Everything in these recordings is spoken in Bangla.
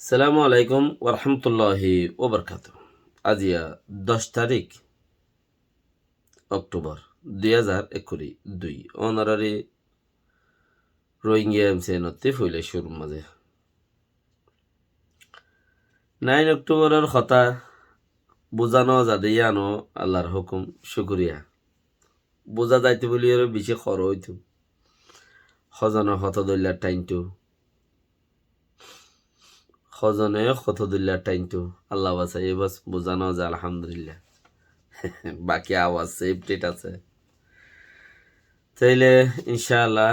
সালামু আলাইকুম ওরহামতুল্লাহি ওবরকাত। আজিয়া 10 তারিখ অক্টোবর 2021 অনারারি রোহিঙ্গা এমসে নত্তি ফইলে শুরু মাঝে 9 অক্টোবরের কথা বুঝানো যাদিয়ানো আল্লাহর হুকুম শুক্রিয়া বোঝা যাইতে বলি আরো বেশি খর হইতো সজনে হতদল্যার টাইমটো সজনে হতদল্যার টাইমটো আল্লাহ বাসাই এবার বোঝানো যায় আলহামদুলিল্লাহ। বাকি আওয়াজ সেফটিট আছে তাইলে ইনশাআল্লাহ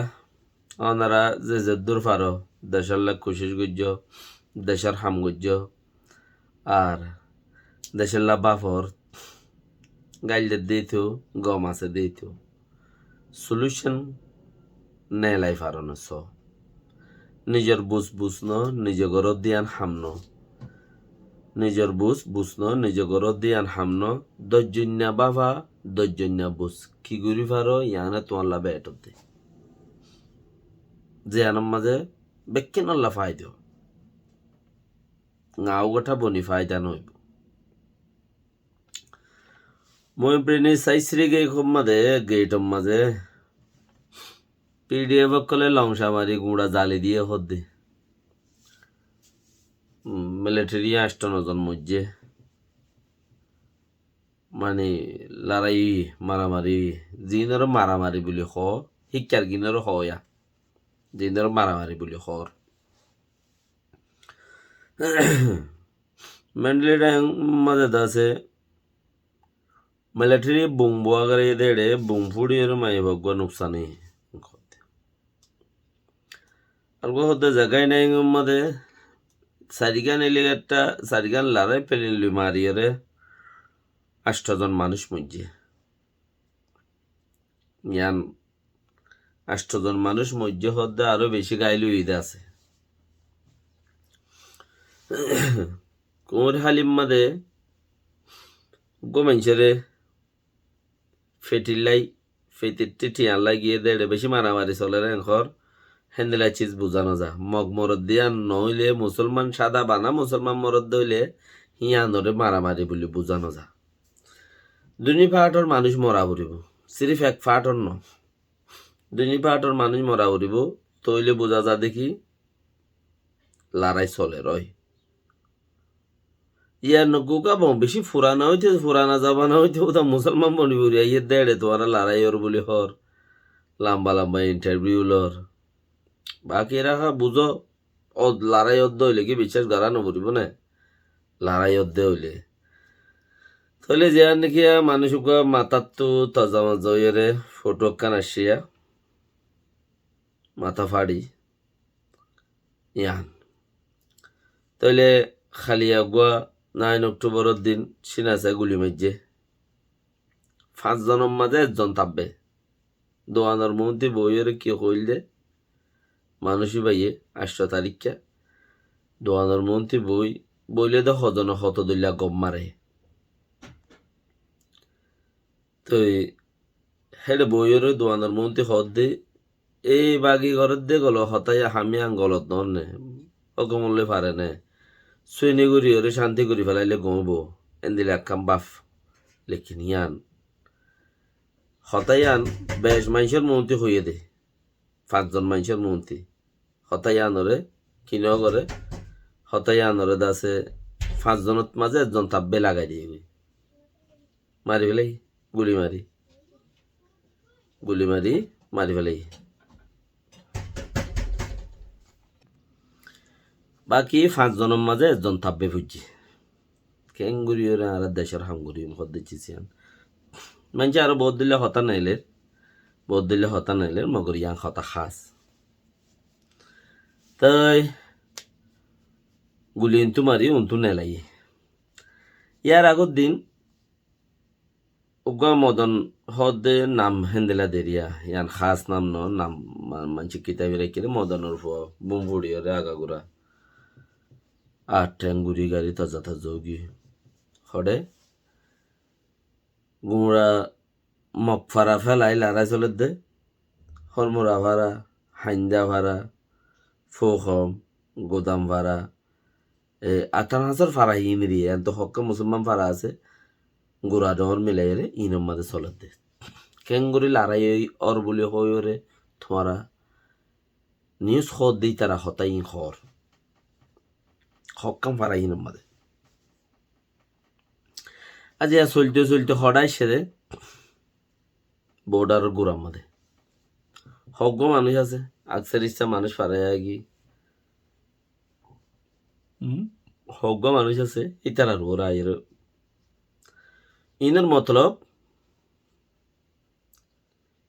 ওনারা যে যদ্দুর পারো দেশের লাগ কোশিশ গুজ্জ দেশের হাম গুজ্জ আর দেশের লা বাফর গাইলে দিতো গম আছে দিতো সলিউশন নেলাই পারো না নিজের বুঝ ন নিজে গরত দিয়ান হামন নিজের বুঝ ন নিজে গরত দিয়ান হামন দৈজন্যা বাবা দৈজন্যা বুঝ কি গুরি পারো ইয়ানে তোমার লাভে এটত দে যে আনার মাঝে বেক্কে নল্লা ফায়দ গাও গোটা বনি ফায়দা নইব মই প্রেনি সাইশ্রী গেই খুব মাঝে গেইটম মাঝে পিডিএফ কলে লংসা মারি গুঁড়া জালি দিয়ে হদ্দি মিলিটারি আষ্টনজন মধ্যে মানে লড়াই মারামারি জিনের মারামারি বলি হ শিক্ষার গিনের হয়া জিনের মারামারি বলি হর মেন্টালিটা মাঝে আছে মিলিটারি বুম বোয়াগারে দেড়ে বুম ফুড়িয়ে মাই ভগবান নুকসানি আর হতে জায়গায় নাই মাঝে সারিগান এলিগে একটা সারিগান লড়াই পেলিলি মারিয়ে 8 জন মানুষ মধ্যে ইয়ান 8 জন মানুষ মধ্যে হতে আরো বেশি গাইলু ঈদ আছে কোমর হালিম মাদে গোমেঞ্চরে ফেটিলাই ফেটিটি টিয়ান লাগিয়ে দেড়ে বেশি মারামারি চলে রে ঘর হ্যান্ডেলা চিজ বুঝানো যা মগ মরদ দিয়া নইলে মুসলমান সাদা বানা মুসলমান মরদ দইলে হিয়ানরে মারামারি বলে বুঝানো যা দুনি ফাটর মানুষ মরা পড়িব সিরিফ এক ফাটর ন দুনি ফাটর মানুষ মরা পড়িব তইলে বোঝা যা দেখি লড়াই চলে রয় ইয়ার নকুকা বেশি ফুরানা হইতে ফুরানা যাবানা হইতে ওটা মুসলমান বনিবুরি ইয়ে দেড়ে তোরা লড়াইয়র বলি হর লম্বা লম্বা ইন্টারভিউ লর বাকি রাখা বুঝো ও লড়াই অর্ধ হইলে কি বিশ্বাস গাড়ানো পড়িব না লড়াই অর্ধ হইলে তাহলে যে নাকি মানুষ মাথার তো তজামজ হইরে ফটো কান আসিয়া মাথা ফাড়ি ইয়ান তাহলে খালিয়া গুয়া 9 অক্টোবরের দিন সিনাসা গুলি মাইজে 5 জনের মাঝে 1জন থাকবে দোয়ানোর মধ্যে বইয়ের কি হইল দে মানুষই বাইয়ে 8 তারিখে দোয়ানোর মধ্যে বইলে দে হজন হত দইলা গম মারে তো হেড বইয়ের দোয়ানোর মধ্যে হত দে এই বাগি ঘরের দে গেল হতাই হামি আঙ্গলত ননে অগমলে পারে নে সুইনি করি ওরে শান্তি করি ফেলাইলে গমবো এন্দিলে একখাম বাফ লেখিন ইয়ান হতায়ান বেশ মানুষের মন্ত্রী হইয়ে দে 5 জন মানুষের মন্ত্রী হতায়ানরে কিনেও করে হতায়ানরে দাসে 5 জনের মাঝে 1জন তাব্বে লাগাই দিয়ে মারি ফেলাই গুলি মারি ফেলাই বাকি 5 জনের মাঝে 1জন তাব্বে ফুটছে কেঙ্গুরি ওরা আর দেশের হাঙ্গুরি হদ দিচ্ছি মানুষ আরো বহুত দিলে হতা নাইলে মগর ইয়াং হতা খাস তাই গুলি ইন্তু মারি উন্তু নেলাই ইয়ার আগর দিন উগা মদন হদে নাম হেন্দেলা দেরিয়া ইয়ান খাস নাম নাম মানসি কিতাবি রেখে মদনের বুম ফুড়িয়ে আগাগুড়া আর ঠ্যাঙ্গুরি গাড়ি তাজা যোগী হডে গুঁড়া মগ ফাড়া ফেলাই লড়াই চলে দে হরমুরা ভাড়া হাইন্দা ভাড়া ফোখম গোদাম ভাড়া আঠান হাজার ফারা ইন রিয়ে এত হক্কা মুসলমান ফারা আছে গুড়া ডর মিলাই রে ইনম মাঝে চলে দে কেঙ্গুরি লারাই অর বলি হই রে তোমারা নিউজ খদ দিই তারা হতাই খর হক্কাম ফারা ইনম মাঝে আজ চলতে চলতে হঠাৎ সেরে বর্ডার গুড়ার মাঝে হজ্ঞ মানুষ আছে আকসার ইচ্ছা মানুষ ফারাই আগি হজ্ঞ মানুষ আছে ইতার আর ওরা এর ইনের মতলব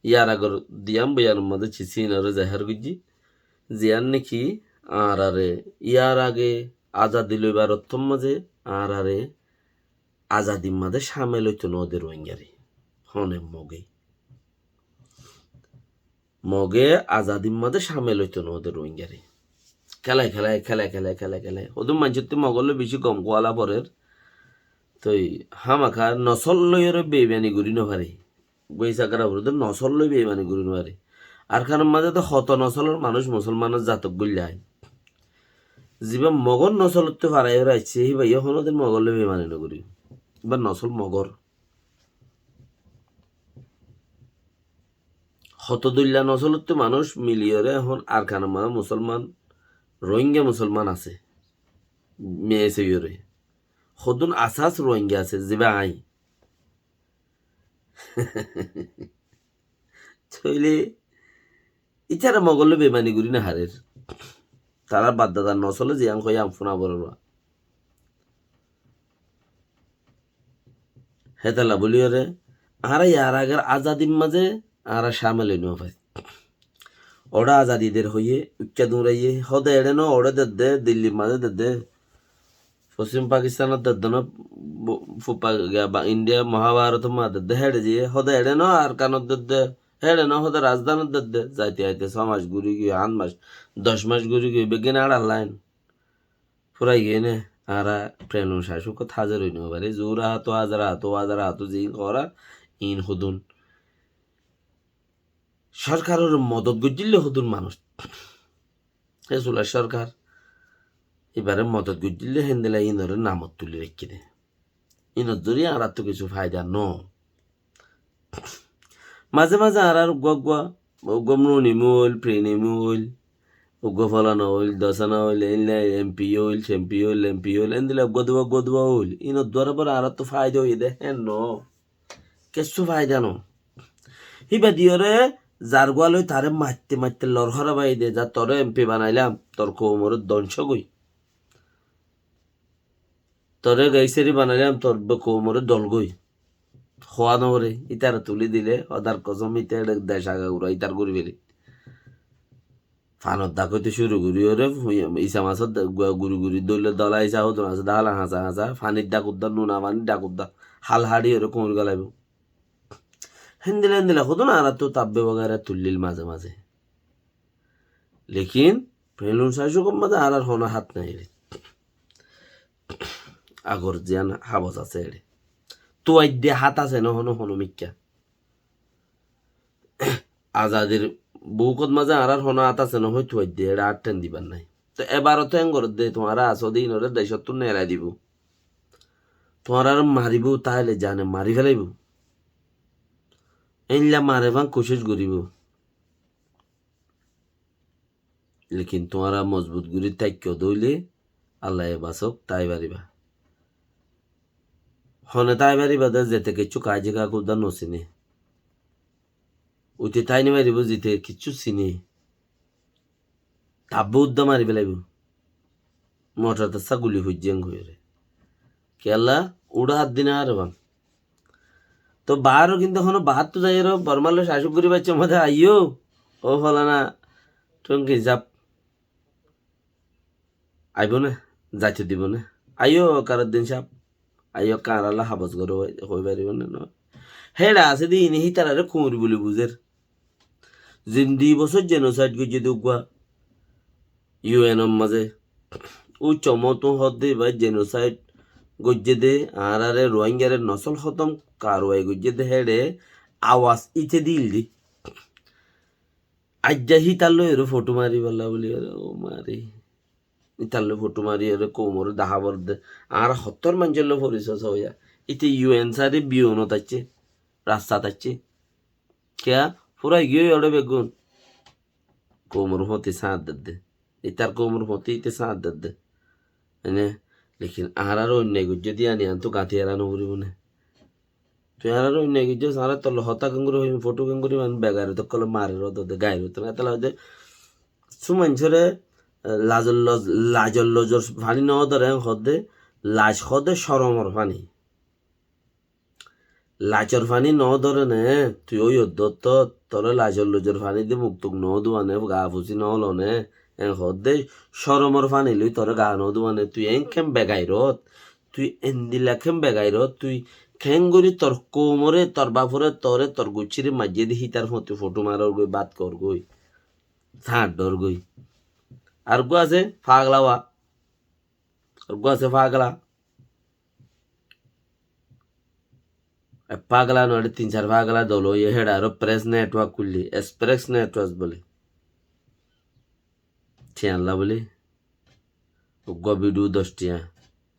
ইয়ার আগর দিয়াম বইয়ার মধ্যে চিসি ইনারে জাহার গুজি জিয়ার নাকি আর আরে ইয়ার আগে আজাদি লইবার অর্থম মাঝে আর আরে আজাদির মাঝে সামেল হইতো নদের রোহিঙ্গারে হনে মগে আজাদির মাঝে সামেল হইতো নদের রোহিঙ্গারে খেলায় ওদের মানুষের তো মগলে বেশি কম কোয়ালা পরের তো হামাখা নসল লইরে বেইমানি ঘুরি নপারে বৈশাখার ওদের নসল লই বেইমানি ঘুরি নপারে আর কারণ মাঝে তো হত নসলের মানুষ মুসলমানের জাতক গুল্লায় যিবা মগর নসলতে ফারাই রাখছে সেই ভাই এখন ওদের মগলে বেইমানি নকরি বা নসল মগর হতদুল্লা নসলতে মানুষ মিলিয়রে এখন আর কারণ মানে মুসলমান রোহিঙ্গা মুসলমান আছে মেয়ে সেয়রে সদুন আসাস রোহিঙ্গা আছে যিবা আই চলে ইচারা মগলে বেমানি করি না হারের তারা বাদ দাদার নচলে যে আম কয়ে আম ফোনা বড়া হেতালা বলি রে আর ইয়ার আগের আজাদির মাঝে আর সামেল হইন ভাই ওরা আজাদিদের হইয়ে উচ্চা দৌড়াইয়ে হদে এড়ে ন ওড়ে দে দিল্লির মাঝে দে পশ্চিম পাকিস্তানের দদ্দন ইন্ডিয়া মহাভারত মা দে হেড়ে দিয়ে হদে এড়ে ন আর কানত দে হেড়ে ন হদে রাজধানীর দে যাইতে আইতে 6 মাস ঘুরি গিয়ে 8 মাস 10 মাস ঘুরি গিয়ে বেগিন আড়ার লাইন ফুরাই গিয়ে নে আর প্রেম শাশুক হাজার হইন পারে জোরা হাতো যে করা ইন হুদুন সরকারের মদত গুজিলে হুদুন মানুষ চুলার সরকার এবারে মদত গুজিলে হেন্দেলা ইনরে নামত তুলে রেখে দে ইনত ধরি আর তো কিছু ফায়দা ন মাঝে মাঝে আর গমরুনি মইল প্রেনি মইল উগ্র ফলানো হইল দশানা হইল এমপি হইল এন্দিলে গদুয়া হইল ইনত ধরে পরে আর তো ফায়দা হই দে হেন ন কিছু ফায়দা ন হিবা দিয়রে যার গোয়ালই তারে মারতে লড়হরা বাই দে যা তোরে এমপি বানাইলাম তোর কোমর দংশ গই তোরে গাইসারি বানাইলাম তোর কোমরে দল গই খোয়া নরে ইতার তুলি দিলে অদার কসম ইতার দেশ আগা উড়া ইতার করি ফেলি ফানত দাকইতে শুরু করি ওরে ইসা মাছত গুড়ি দইলে দলা ইসা হতো না দালা হাঁচা ফানির ডাকুদ্দা নুনা পানির ডাকুদ্দা হাল হাড়ি ওরে কোমর গলাইব হেন্দিলা হতো না আর তো তাব্বে বগারে তুললিল মাঝে মাঝে লেকিন ফেলুন শাশুকম মাঝে আর হন হাত নাই রে আগর জিয়ান হাবস আছে রে তো আইডে হাত আছে না হন মিক্কা আজাদের বউকত মাঝে আর হন হাত আছে না হয়তো আইডে এটা আর টেন দিবার নাই তো এবারও তো এঙ্গর দে তোমার আসো দিন ওরে দেশত তো নেড়াই দিব তোমার আর মারিব তাহলে জানে মারি ফেলাইব এইলা মারে ভাঙ কোশিশ করিব লেকিন তোমারা মজবুত গুড়ি তাইক্য দইলে আল্লাহ বাসক তাই পারিবা হনে তাই পারিবা দে যেতে কিছু কাজে কাকুদা নচিনে উঠে তাই নি মারিব যেতে কিচ্ছু চিনে তাব্য উদ্দা মারি পেলাইব মোটর তাসা গুলি হুজ্জেং হয়ে কেলা উড়া হাত দিনে আর বান তো বারও কিন্তু এখনো বাহার তো যাই বর্মালে শাসক করি বাচ্চা মধ্যে আইও ও ফলানা টঙ্কি যাপ আইব না যাইতে দিব না আইও কার দিন সাপ আইও কারালা হাবস গর হয়ে পারিব না হেডা আছে দি ইনি তারারে কুমুরি বলি বুঝের জিন 2 বছর জেনোসাইড গিয়ে দুগুয়া ইউএন মাঝে ও চমতো হদে বা জেনোসাইড গজ্জে দে আর আরে রোহিঙ্গারে নসল খতম কারওয়াই গজ্জে দে হেডে আওয়াজ ইতে দিল দি আজ্জা হি তার লো এর ফটো মারি বলা বলি ও মারি ইতালে ফটো মারি এর কোমর দাহাবর দে আর হত্তর মানুষের পরিচয় হইয়া ইতে ইউএন সারি বিউনো তাচ্ছে রাস্তা তাচ্ছে কেয়া পুরা গিয়ে ওড়ে বেগুন কোমর হতে সাঁত দে ইতার কোমর হতে ইতে সাঁত দে এনে লেকিন আর অন্যায় গুজ্জো দিয়ে আনি আনতো গাঁথি এরানো করিব না তুই আর অন্যায় গুজ্জো সারা তোর হতা কেঙ্গুরি হইম ফটো কেঙ্গুরি মান বেগারে তো কলে মারে রদ গায়ে তো না তাহলে হয়তো সুমাঞ্চরে লাজর লজর পানি ন ধরে হদে লাজ হদে সরমর পানি লাজর পানি ন ধরে নে তুই ওই অদ্দত তোরে লাজর লজর পানি দিয়ে মুখ টুক ন দুয়ানে গা ফুসি ন লনে হদে সরমর পানি লই তোরে গা ন দুয়ানে তুই খেম বেগাইরত তুই এন্দিলা খেম বেগাইরত তুই খেঙ্গুরি তোর কোমরে তোর বাপরে তোরে তোর গুচ্ছিরে মাঝে দেখি তার মতো ফটো মারার গই বাদ কর গই ঝাঁট ডর গই আর গো আছে ফাগলাওয়া আর গো আছে ফাগলা পাগলা নয় 3-4 পাগলা দল ওই হেড আরো প্রেস নেটওয়ার্ক খুললি এক্সপ্রেস নেটওয়ার্ক বলে ঠিয়ানলা বলে গো ভিডিও 10 টিয়া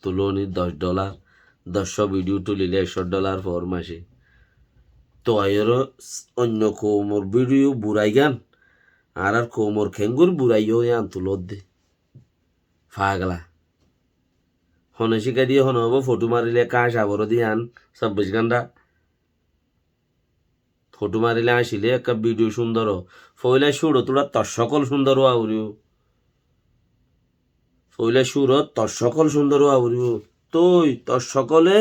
তুলনি $10 100 ভিডিও তুলিলে $100 পর মাসে তো এর অন্য কোমর ভিডিও বুড়াই গান আর কোমর খেঙ্গুর বুড়াইও আন তুলত দে ফাগলা হনে শিখা দিয়ে হন হবো ফটো মারিলে কাশ আবর দিয়ে আন 24 ঘন্টা ফটো মারিলে আসিলে একটা ভিডিও সুন্দর ফইলে সুর তোরা তোর সকল সুন্দর আউরিও ফইলে সুর তোর সকল সুন্দর আউরিও তুই তোর সকলে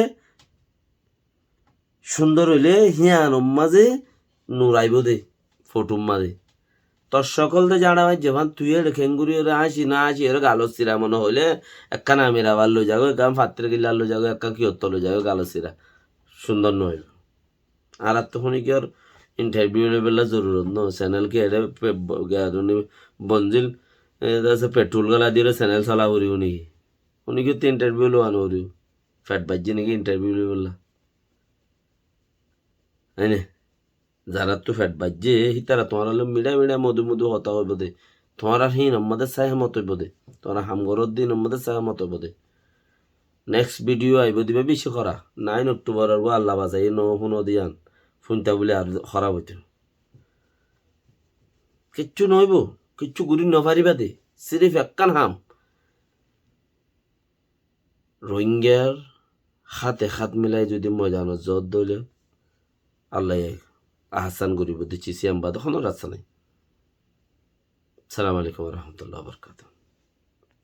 সুন্দর হইলে হিয়ান মাঝে নুরাইব দে ফটো মাঝে তোর সকল দে জানা ভাই যেমন তুই এর খেঙ্গুরি এর আসি না আসি এর গালসিরা মনে হইলে একখান আমির আবার লো যাগো একখান ফাত্রে গিলার লো যাগো একখান কিয়ত্ত লো যাগো গালসিরা সুন্দর নইল আর তখন কি আর ইন্টারভিউ লেভেল জরুরত ন চ্যানেল কি এটা বঞ্জিল পেট্রোল গলা দিয়ে চ্যানেল চলা করিও নাকি উনি কি ইন্টারভিউ লোয়ানো করিও ফ্যাট বাজ্যে নাকি ইন্টারভিউ লেভেল তাই না যারা তো ফ্যাট বাজ্যে হি তারা তোমার হলে মিডা মিডা মধু মধু হতা হইব দে তোমার আর হিন আমাদের চাই মত হইব দে তোমার হামগরত দিন আমাদের চাই মত হইব দে নেক্সট ভিডিও আইব দিবে বেশি করা 9 অক্টোবর আর আল্লাহ বাজাই ন দিয়ান ফোনটা বলে আর খারাপ হইতো কিচ্ছু নইব কিচ্ছু গুড়ি নপারিবা দে সিরিফ একখান হাম রোহিঙ্গার হাতে হাত মিলাই যদি মজানো জত দইলে আল্লাহ আহসান করিব দিচ্ছি সিয়াম বাদ এখনো রাস্তা নাই সালাম আলাইকুম রহমতুল্লাহ বরকাত